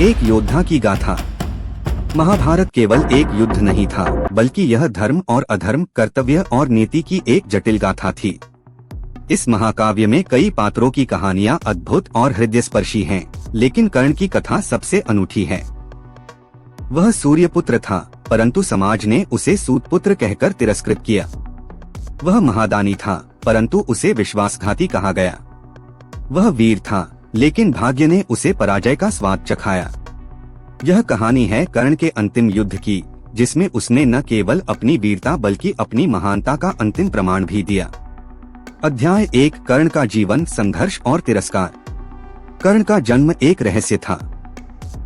एक योद्धा की गाथा। महाभारत केवल एक युद्ध नहीं था, बल्कि यह धर्म और अधर्म, कर्तव्य और नीति की एक जटिल गाथा थी। इस महाकाव्य में कई पात्रों की कहानियां अद्भुत और हृदयस्पर्शी हैं, लेकिन कर्ण की कथा सबसे अनूठी है। वह सूर्यपुत्र था, परंतु समाज ने उसे सूतपुत्र कहकर तिरस्कृत किया। वह महादानी था, परंतु उसे विश्वासघाती कहा गया। वह वीर था, लेकिन भाग्य ने उसे पराजय का स्वाद चखाया। यह कहानी है कर्ण के अंतिम युद्ध की, जिसमें उसने न केवल अपनी वीरता बल्कि अपनी महानता का अंतिम प्रमाण भी दिया। अध्याय 1, कर्ण का जीवन, संघर्ष और तिरस्कार। कर्ण का जन्म एक रहस्य था।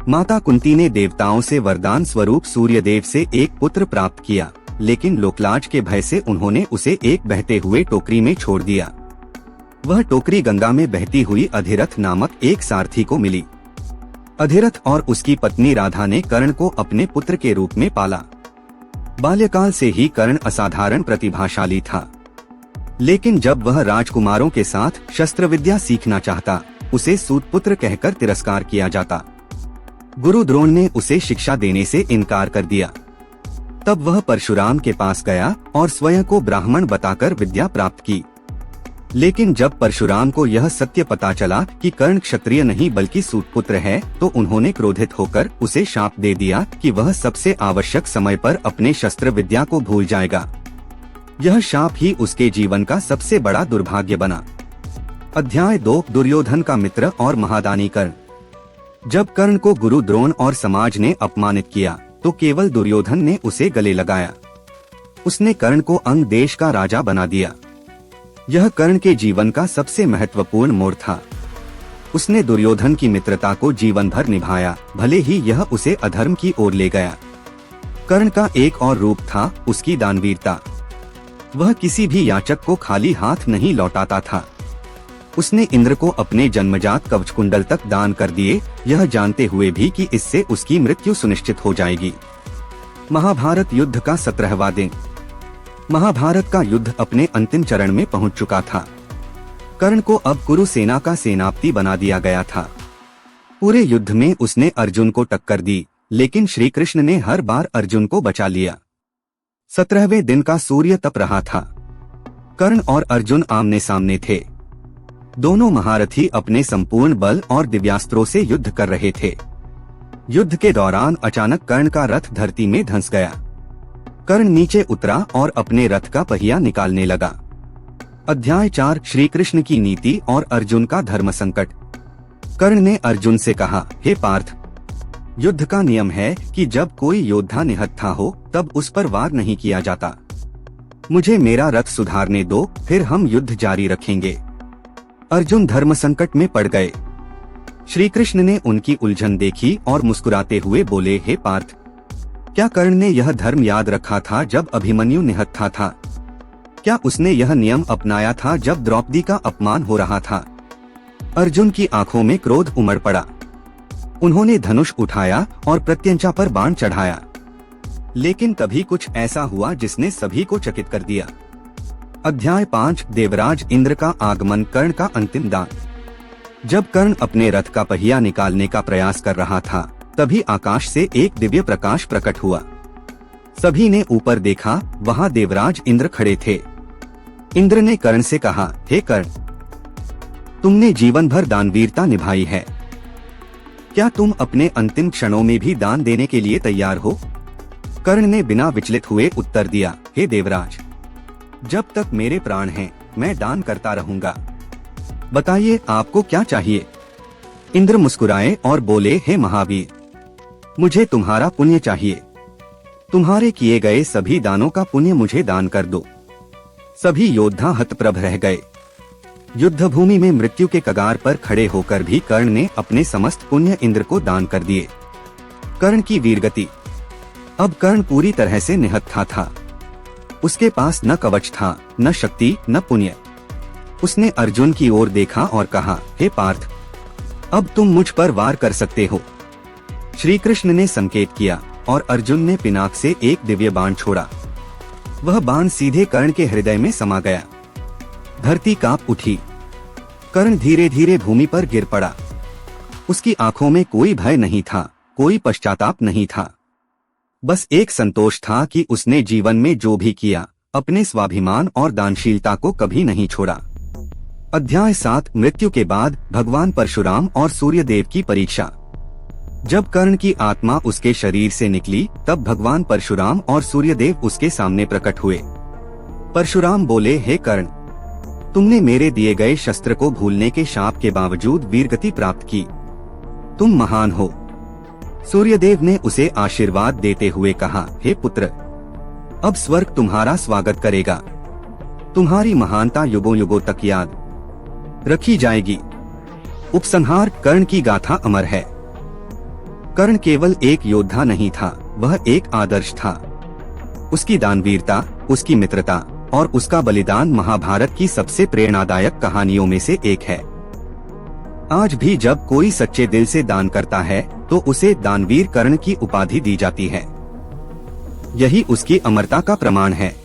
माता कुंती ने देवताओं से वरदान स्वरूप सूर्यदेव से एक पुत्र प्राप्त किया, लेकिन लोकलाज के भय से उन्होंने उसे एक बहते हुए टोकरी में छोड़ दिया। वह टोकरी गंगा में बहती हुई अधिरथ नामक एक सारथी को मिली। अधिरथ और उसकी पत्नी राधा ने कर्ण को अपने पुत्र के रूप में पाला। बाल्यकाल से ही कर्ण असाधारण प्रतिभाशाली था, लेकिन जब वह राजकुमारों के साथ शस्त्र विद्या सीखना चाहता, उसे सूतपुत्र कहकर तिरस्कार किया जाता। गुरु द्रोण ने उसे शिक्षा देने से इनकार कर दिया। तब वह परशुराम के पास गया और स्वयं को ब्राह्मण बताकर विद्या प्राप्त की। लेकिन जब परशुराम को यह सत्य पता चला कि कर्ण क्षत्रिय नहीं बल्कि सूतपुत्र है, तो उन्होंने क्रोधित होकर उसे शाप दे दिया कि वह सबसे आवश्यक समय पर अपने शस्त्र विद्या को भूल जाएगा। यह शाप ही उसके जीवन का सबसे बड़ा दुर्भाग्य बना। अध्याय 2, दुर्योधन का मित्र और महादानी कर्ण। जब कर्ण को गुरु द्रोण और समाज ने अपमानित किया, तो केवल दुर्योधन ने उसे गले लगाया। उसने कर्ण को अंग देश का राजा बना दिया। यह कर्ण के जीवन का सबसे महत्वपूर्ण मोड़ था। उसने दुर्योधन की मित्रता को जीवन भर निभाया, भले ही यह उसे अधर्म की ओर ले गया। कर्ण का एक और रूप था उसकी दानवीरता। वह किसी भी याचक को खाली हाथ नहीं लौटाता था। उसने इंद्र को अपने जन्मजात कवचकुंडल तक दान कर दिए, यह जानते हुए भी कि इससे उसकी मृत्यु सुनिश्चित हो जाएगी। महाभारत युद्ध का 17वां दिन। महाभारत का युद्ध अपने अंतिम चरण में पहुंच चुका था। कर्ण को अब कुरु सेना का सेनापति बना दिया गया था। पूरे युद्ध में उसने अर्जुन को टक्कर दी, लेकिन श्री कृष्ण ने हर बार अर्जुन को बचा लिया। 17वें दिन का सूर्य तप रहा था। कर्ण और अर्जुन आमने सामने थे। दोनों महारथी अपने संपूर्ण बल और दिव्यास्त्रों से युद्ध कर रहे थे। युद्ध के दौरान अचानक कर्ण का रथ धरती में धंस गया। कर्ण नीचे उतरा और अपने रथ का पहिया निकालने लगा। अध्याय 4, श्री कृष्ण की नीति और अर्जुन का धर्म संकट। कर्ण ने अर्जुन से कहा, हे पार्थ, युद्ध का नियम है कि जब कोई योद्धा निहत्था हो तब उस पर वार नहीं किया जाता। मुझे मेरा रथ सुधारने दो, फिर हम युद्ध जारी रखेंगे। अर्जुन धर्म संकट में पड़ गए। श्री कृष्ण ने उनकी उलझन देखी और मुस्कुराते हुए बोले, हे पार्थ, क्या कर्ण ने यह धर्म याद रखा था जब अभिमन्यु निहत्था था? क्या उसने यह नियम अपनाया था जब द्रौपदी का अपमान हो रहा था? अर्जुन की आंखों में क्रोध उमड़ पड़ा। उन्होंने धनुष उठाया और प्रत्यंचा पर बाण चढ़ाया, लेकिन तभी कुछ ऐसा हुआ जिसने सभी को चकित कर दिया। अध्याय 5, देवराज इंद्र का आगमन, कर्ण का अंतिम दान। जब कर्ण अपने रथ का पहिया निकालने का प्रयास कर रहा था, तभी आकाश से एक दिव्य प्रकाश प्रकट हुआ। सभी ने ऊपर देखा, वहां देवराज इंद्र खड़े थे। इंद्र ने कर्ण से कहा, हे कर्ण, तुमने जीवन भर दानवीरता निभाई है। क्या तुम अपने अंतिम क्षणों में भी दान देने के लिए तैयार हो? कर्ण ने बिना विचलित हुए उत्तर दिया, हे देवराज, जब तक मेरे प्राण हैं, मैं दान करता रहूंगा। बताइए, आपको क्या चाहिए? इंद्र मुस्कुराए और बोले, हे महावीर, मुझे तुम्हारा पुण्य चाहिए। तुम्हारे किए गए सभी दानों का पुण्य मुझे दान कर दो। सभी योद्धा हतप्रभ रह गए। युद्ध भूमि में मृत्यु के कगार पर खड़े होकर भी कर्ण ने अपने समस्त पुण्य इंद्र को दान कर दिए। कर्ण की वीरगति। अब कर्ण पूरी तरह से निहत्था था। उसके पास न कवच था, न शक्ति, न पुण्य। उसने अर्जुन की ओर देखा और कहा, हे पार्थ, अब तुम मुझ पर वार कर सकते हो। श्री कृष्ण ने संकेत किया और अर्जुन ने पिनाक से एक दिव्य बाण छोड़ा। वह बाण सीधे कर्ण के हृदय में समा गया। धरती कांप उठी। कर्ण धीरे धीरे भूमि पर गिर पड़ा। उसकी आंखों में कोई भय नहीं था, कोई पश्चाताप नहीं था। बस एक संतोष था कि उसने जीवन में जो भी किया, अपने स्वाभिमान और दानशीलता को कभी नहीं छोड़ा। अध्याय 7 मृत्यु के बाद भगवान परशुराम और सूर्यदेव की परीक्षा। जब कर्ण की आत्मा उसके शरीर से निकली, तब भगवान परशुराम और सूर्यदेव उसके सामने प्रकट हुए। परशुराम बोले, हे कर्ण, तुमने मेरे दिए गए शस्त्र को भूलने के शाप के बावजूद वीरगति प्राप्त की। तुम महान हो। सूर्यदेव ने उसे आशीर्वाद देते हुए कहा, हे पुत्र, अब स्वर्ग तुम्हारा स्वागत करेगा। तुम्हारी महानता युगों युगों तक याद रखी जाएगी। उपसंहार। कर्ण की गाथा अमर है। कर्ण केवल एक योद्धा नहीं था, वह एक आदर्श था। उसकी दानवीरता, उसकी मित्रता और उसका बलिदान महाभारत की सबसे प्रेरणादायक कहानियों में से एक है। आज भी जब कोई सच्चे दिल से दान करता है तो उसे दानवीर कर्ण की उपाधि दी जाती है। यही उसकी अमरता का प्रमाण है।